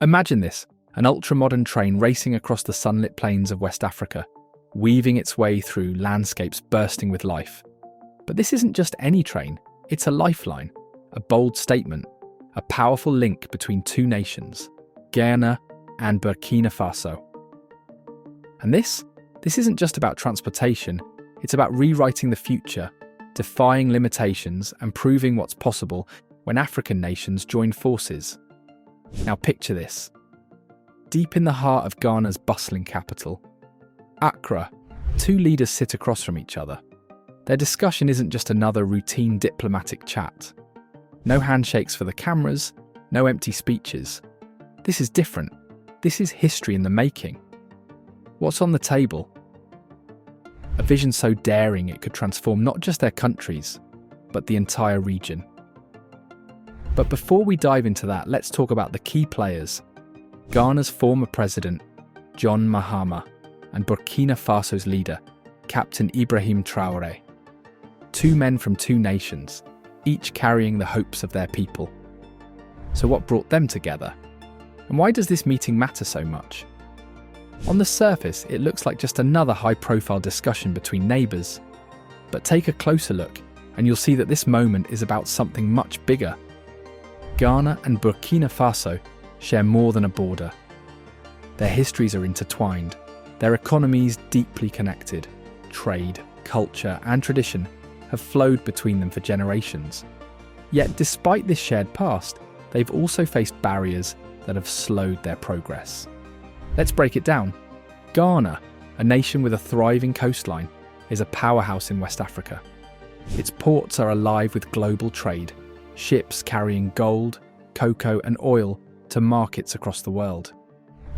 Imagine this, an ultra-modern train racing across the sunlit plains of West Africa, weaving its way through landscapes bursting with life. But this isn't just any train, it's a lifeline, a bold statement, a powerful link between two nations, Ghana and Burkina Faso. And this isn't just about transportation, it's about rewriting the future, defying limitations and proving what's possible when African nations join forces. Now picture this. Deep in the heart of Ghana's bustling capital, Accra, two leaders sit across from each other. Their discussion isn't just another routine diplomatic chat. No handshakes for the cameras, no empty speeches. This is different. This is history in the making. What's on the table? A vision so daring it could transform not just their countries, but the entire region. But before we dive into that, let's talk about the key players. Ghana's former president, John Mahama, and Burkina Faso's leader, Captain Ibrahim Traore. Two men from two nations, each carrying the hopes of their people. So what brought them together? And why does this meeting matter so much? On the surface, it looks like just another high-profile discussion between neighbours. But take a closer look, and you'll see that this moment is about something much bigger. Ghana and Burkina Faso share more than a border. Their histories are intertwined, their economies deeply connected. Trade, culture, and tradition have flowed between them for generations. Yet despite this shared past, they've also faced barriers that have slowed their progress. Let's break it down. Ghana, a nation with a thriving coastline, is a powerhouse in West Africa. Its ports are alive with global trade, ships carrying gold, cocoa, and oil to markets across the world.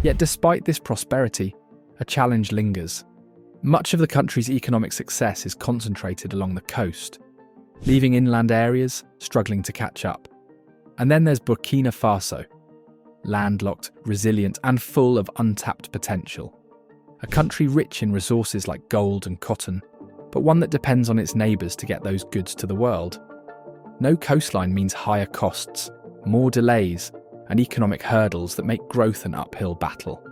Yet despite this prosperity, a challenge lingers. Much of the country's economic success is concentrated along the coast, leaving inland areas struggling to catch up. And then there's Burkina Faso, landlocked, resilient, and full of untapped potential. A country rich in resources like gold and cotton, but one that depends on its neighbours to get those goods to the world. No coastline means higher costs, more delays, and economic hurdles that make growth an uphill battle.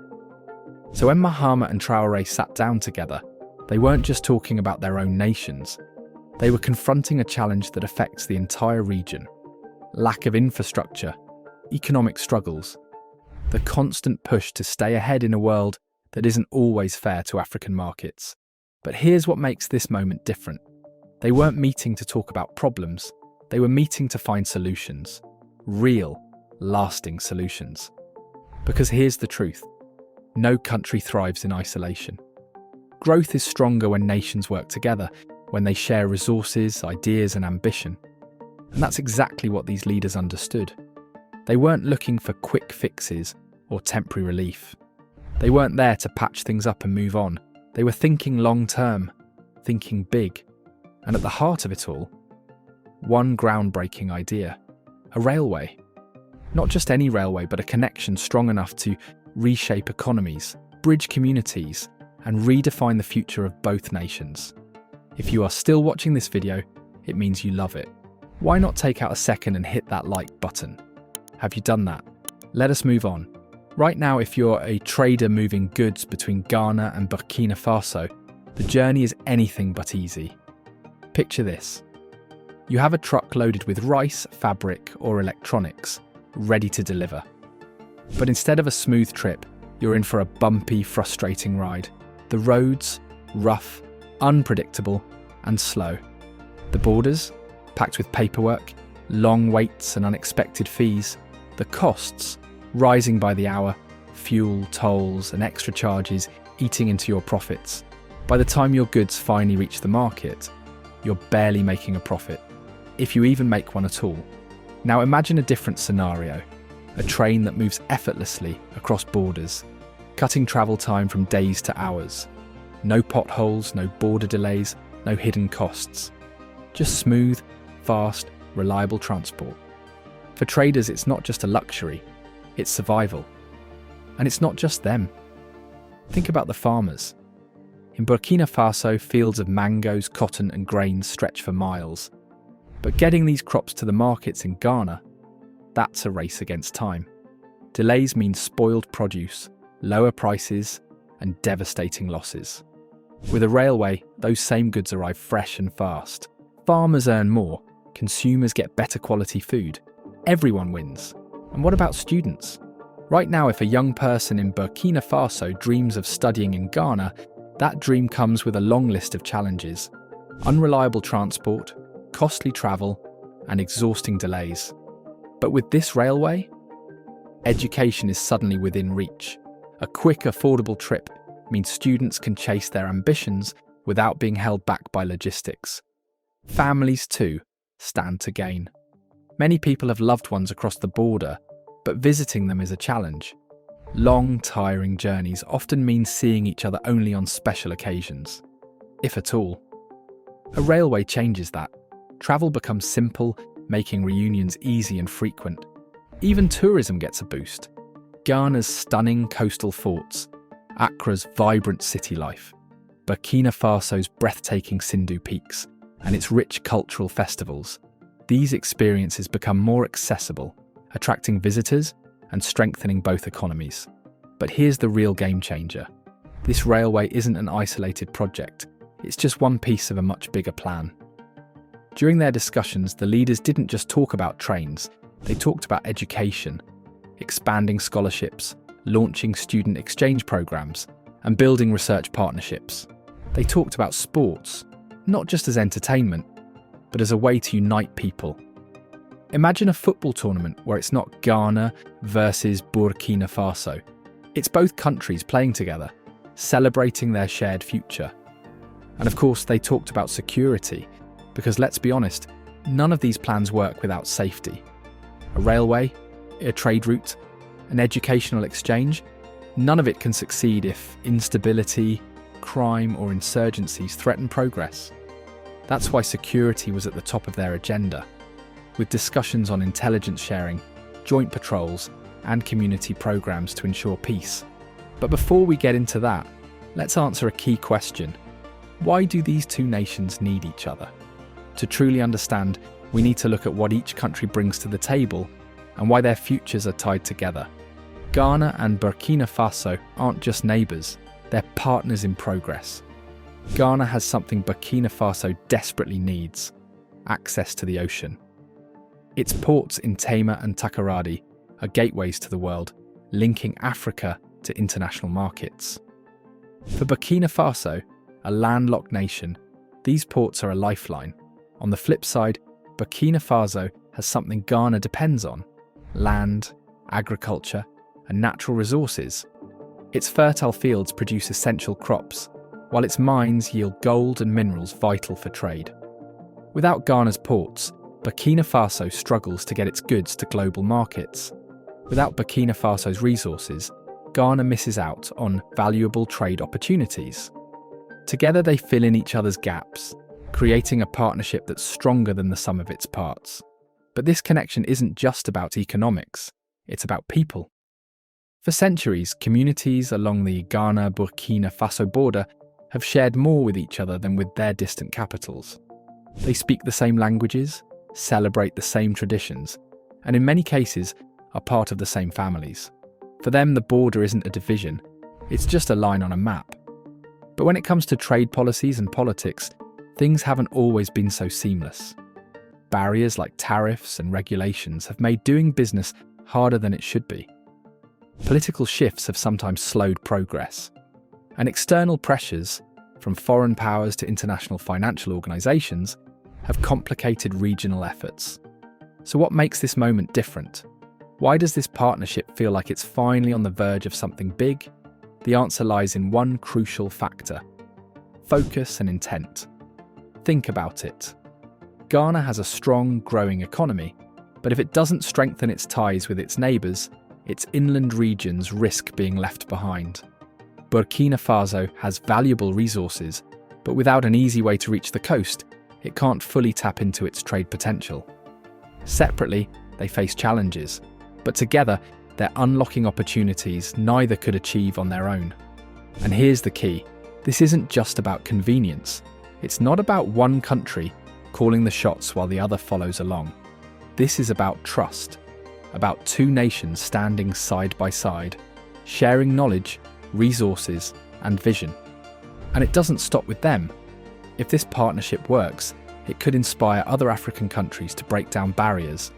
So when Mahama and Traore sat down together, they weren't just talking about their own nations. They were confronting a challenge that affects the entire region. Lack of infrastructure, economic struggles, the constant push to stay ahead in a world that isn't always fair to African markets. But here's what makes this moment different. They weren't meeting to talk about problems, they were meeting to find solutions. Real, lasting solutions. Because here's the truth. No country thrives in isolation. Growth is stronger when nations work together, when they share resources, ideas, and ambition. And that's exactly what these leaders understood. They weren't looking for quick fixes or temporary relief. They weren't there to patch things up and move on. They were thinking long-term, thinking big. And at the heart of it all, one groundbreaking idea. A railway. Not just any railway, but a connection strong enough to reshape economies, bridge communities, and redefine the future of both nations. If you are still watching this video, it means you love it. Why not take out a second and hit that like button? Have you done that? Let us move on. Right now, if you're a trader moving goods between Ghana and Burkina Faso, the journey is anything but easy. Picture this. You have a truck loaded with rice, fabric, or electronics, ready to deliver. But instead of a smooth trip, you're in for a bumpy, frustrating ride. The roads, rough, unpredictable, and slow. The borders, packed with paperwork, long waits and unexpected fees. The costs, rising by the hour, fuel, tolls, and extra charges eating into your profits. By the time your goods finally reach the market, you're barely making a profit, if you even make one at all. Now imagine a different scenario. A train that moves effortlessly across borders, cutting travel time from days to hours. No potholes, no border delays, no hidden costs. Just smooth, fast, reliable transport. For traders, it's not just a luxury, it's survival. And it's not just them. Think about the farmers. In Burkina Faso, fields of mangoes, cotton, and grains stretch for miles. But getting these crops to the markets in Ghana, that's a race against time. Delays mean spoiled produce, lower prices, and devastating losses. With a railway, those same goods arrive fresh and fast. Farmers earn more, consumers get better quality food. Everyone wins. And what about students? Right now, if a young person in Burkina Faso dreams of studying in Ghana, that dream comes with a long list of challenges: unreliable transport, costly travel, and exhausting delays. But with this railway, education is suddenly within reach. A quick, affordable trip means students can chase their ambitions without being held back by logistics. Families, too, stand to gain. Many people have loved ones across the border, but visiting them is a challenge. Long, tiring journeys often mean seeing each other only on special occasions, if at all. A railway changes that. Travel becomes simple, making reunions easy and frequent. Even tourism gets a boost. Ghana's stunning coastal forts, Accra's vibrant city life, Burkina Faso's breathtaking Sindhu peaks, and its rich cultural festivals. These experiences become more accessible, attracting visitors and strengthening both economies. But here's the real game changer. This railway isn't an isolated project. It's just one piece of a much bigger plan. During their discussions, the leaders didn't just talk about trains, they talked about education, expanding scholarships, launching student exchange programs, and building research partnerships. They talked about sports, not just as entertainment, but as a way to unite people. Imagine a football tournament where it's not Ghana versus Burkina Faso. It's both countries playing together, celebrating their shared future. And of course, they talked about security, because let's be honest, none of these plans work without safety. A railway, a trade route, an educational exchange, none of it can succeed if instability, crime, or insurgencies threaten progress. That's why security was at the top of their agenda, with discussions on intelligence sharing, joint patrols, and community programs to ensure peace. But before we get into that, let's answer a key question. Why do these two nations need each other? To truly understand, we need to look at what each country brings to the table and why their futures are tied together. Ghana and Burkina Faso aren't just neighbours, they're partners in progress. Ghana has something Burkina Faso desperately needs: access to the ocean. Its ports in Tema and Takoradi are gateways to the world, linking Africa to international markets. For Burkina Faso, a landlocked nation, these ports are a lifeline. On the flip side, Burkina Faso has something Ghana depends on: land, agriculture, and natural resources. Its fertile fields produce essential crops, while its mines yield gold and minerals vital for trade. Without Ghana's ports, Burkina Faso struggles to get its goods to global markets. Without Burkina Faso's resources, Ghana misses out on valuable trade opportunities. Together they fill in each other's gaps, creating a partnership that's stronger than the sum of its parts. But this connection isn't just about economics, it's about people. For centuries, communities along the Ghana-Burkina Faso border have shared more with each other than with their distant capitals. They speak the same languages, celebrate the same traditions, and in many cases are part of the same families. For them, the border isn't a division, it's just a line on a map. But when it comes to trade policies and politics, things haven't always been so seamless. Barriers like tariffs and regulations have made doing business harder than it should be. Political shifts have sometimes slowed progress, and external pressures, from foreign powers to international financial organisations, have complicated regional efforts. So what makes this moment different? Why does this partnership feel like it's finally on the verge of something big? The answer lies in one crucial factor: focus and intent. Think about it. Ghana has a strong, growing economy, but if it doesn't strengthen its ties with its neighbours, its inland regions risk being left behind. Burkina Faso has valuable resources, but without an easy way to reach the coast, it can't fully tap into its trade potential. Separately, they face challenges, but together, they're unlocking opportunities neither could achieve on their own. And here's the key: this isn't just about convenience. It's not about one country calling the shots while the other follows along. This is about trust. about two nations standing side by side, sharing knowledge, resources, and vision. And it doesn't stop with them. If this partnership works, it could inspire other African countries to break down barriers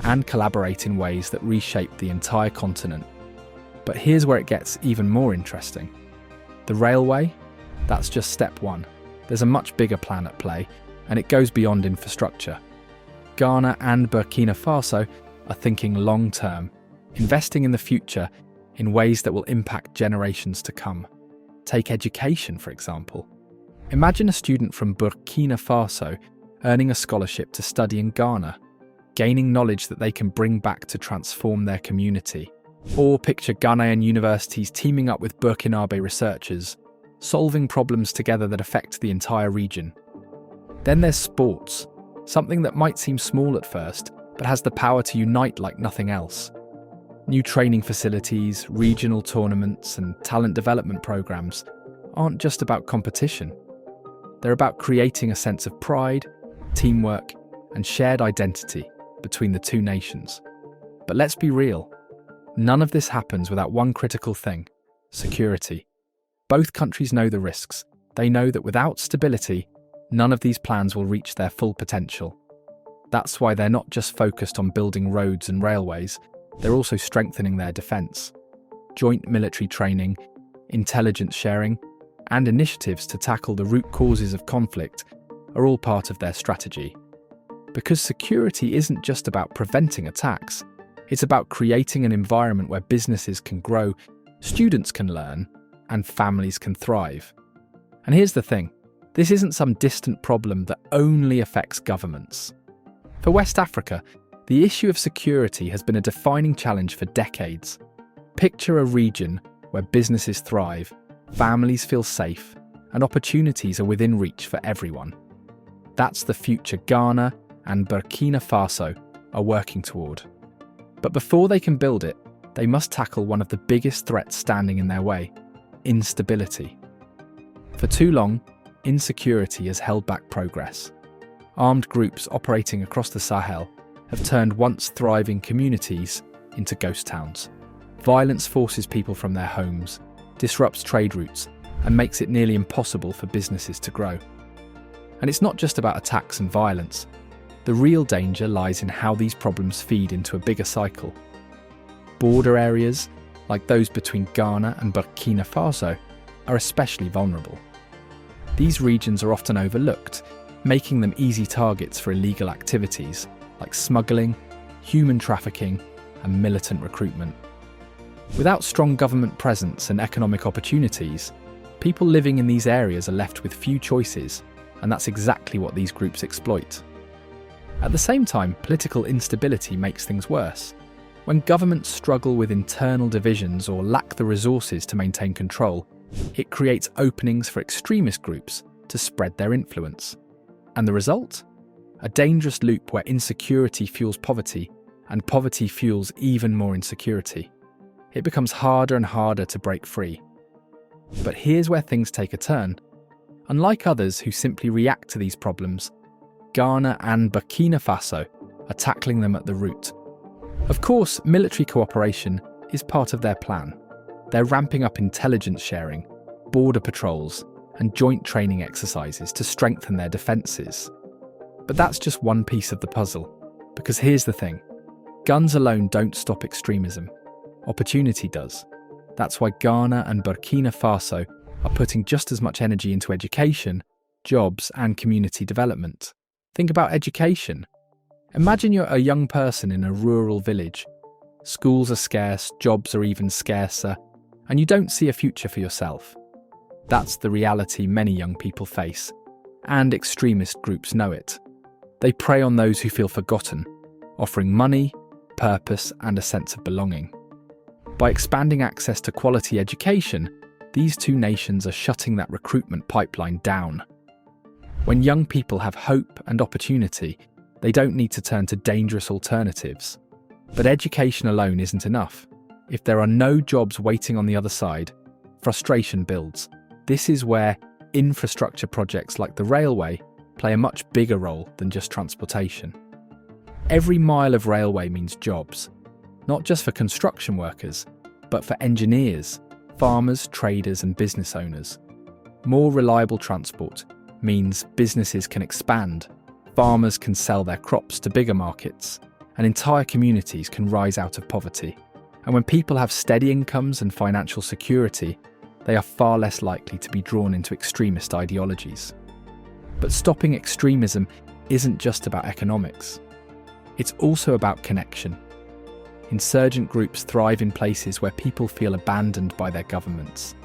and collaborate in ways that reshape the entire continent. But here's where it gets even more interesting. The railway? That's just step one. There's a much bigger plan at play, and it goes beyond infrastructure. Ghana and Burkina Faso are thinking long-term, investing in the future in ways that will impact generations to come. Take education, for example. Imagine a student from Burkina Faso earning a scholarship to study in Ghana, gaining knowledge that they can bring back to transform their community. Or picture Ghanaian universities teaming up with Burkinabe researchers, solving problems together that affect the entire region. Then there's sports, something that might seem small at first, but has the power to unite like nothing else. New training facilities, regional tournaments, and talent development programs aren't just about competition. They're about creating a sense of pride, teamwork, and shared identity between the two nations. But let's be real. None of this happens without one critical thing: security. Both countries know the risks. They know that without stability, none of these plans will reach their full potential. That's why they're not just focused on building roads and railways, they're also strengthening their defence. Joint military training, intelligence sharing, and initiatives to tackle the root causes of conflict are all part of their strategy. Because security isn't just about preventing attacks, it's about creating an environment where businesses can grow, students can learn, and families can thrive. And here's the thing, this isn't some distant problem that only affects governments. For West Africa, the issue of security has been a defining challenge for decades. Picture a region where businesses thrive, families feel safe, and opportunities are within reach for everyone. That's the future Ghana and Burkina Faso are working toward. But before they can build it, they must tackle one of the biggest threats standing in their way: instability. For too long, insecurity has held back progress. Armed groups operating across the Sahel have turned once thriving communities into ghost towns. Violence forces people from their homes, disrupts trade routes, and makes it nearly impossible for businesses to grow. And it's not just about attacks and violence. The real danger lies in how these problems feed into a bigger cycle. Border areas, like those between Ghana and Burkina Faso, are especially vulnerable. These regions are often overlooked, making them easy targets for illegal activities like smuggling, human trafficking, and militant recruitment. Without strong government presence and economic opportunities, people living in these areas are left with few choices, and that's exactly what these groups exploit. At the same time, political instability makes things worse. When governments struggle with internal divisions or lack the resources to maintain control, it creates openings for extremist groups to spread their influence. And the result? A dangerous loop where insecurity fuels poverty, and poverty fuels even more insecurity. It becomes harder and harder to break free. But here's where things take a turn. Unlike others who simply react to these problems, Ghana and Burkina Faso are tackling them at the root. Of course, military cooperation is part of their plan. They're ramping up intelligence sharing, border patrols, and joint training exercises to strengthen their defences. But that's just one piece of the puzzle. Because here's the thing, guns alone don't stop extremism. Opportunity does. That's why Ghana and Burkina Faso are putting just as much energy into education, jobs, and community development. Think about education. Imagine you're a young person in a rural village. Schools are scarce, jobs are even scarcer, and you don't see a future for yourself. That's the reality many young people face, and extremist groups know it. They prey on those who feel forgotten, offering money, purpose, and a sense of belonging. By expanding access to quality education, these two nations are shutting that recruitment pipeline down. When young people have hope and opportunity, they don't need to turn to dangerous alternatives. But education alone isn't enough. If there are no jobs waiting on the other side, frustration builds. This is where infrastructure projects like the railway play a much bigger role than just transportation. Every mile of railway means jobs, not just for construction workers, but for engineers, farmers, traders, and business owners. More reliable transport means businesses can expand, farmers can sell their crops to bigger markets, and entire communities can rise out of poverty. And when people have steady incomes and financial security, they are far less likely to be drawn into extremist ideologies. But stopping extremism isn't just about economics. It's also about connection. Insurgent groups thrive in places where people feel abandoned by their governments.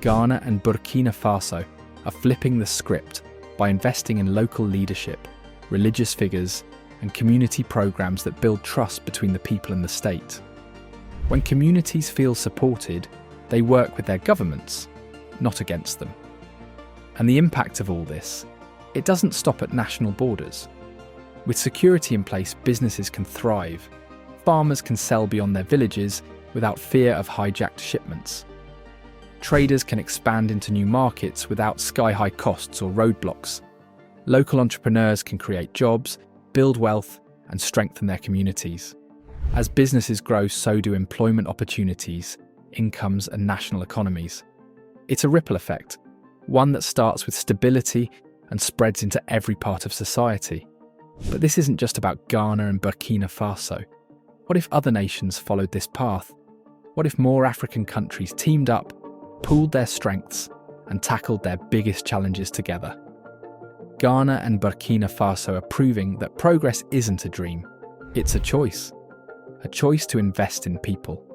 Ghana and Burkina Faso are flipping the script by investing in local leadership, religious figures, and community programs that build trust between the people and the state. When communities feel supported, they work with their governments, not against them. And the impact of all this, it doesn't stop at national borders. With security in place, businesses can thrive. Farmers can sell beyond their villages without fear of hijacked shipments. Traders can expand into new markets without sky-high costs or roadblocks. Local entrepreneurs can create jobs, build wealth, and strengthen their communities. As businesses grow, so do employment opportunities, incomes, and national economies. It's a ripple effect, one that starts with stability and spreads into every part of society. But this isn't just about Ghana and Burkina Faso. What if other nations followed this path? What if more African countries teamed up, pooled their strengths, and tackled their biggest challenges together? Ghana and Burkina Faso are proving that progress isn't a dream, it's a choice. A choice to invest in people.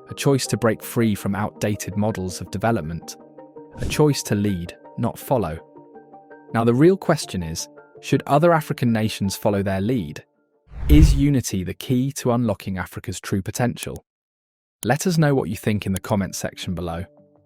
A choice to break free from outdated models of development. A choice to lead, not follow. Now the real question is, should other African nations follow their lead? Is unity the key to unlocking Africa's true potential? Let us know what you think in the comments section below.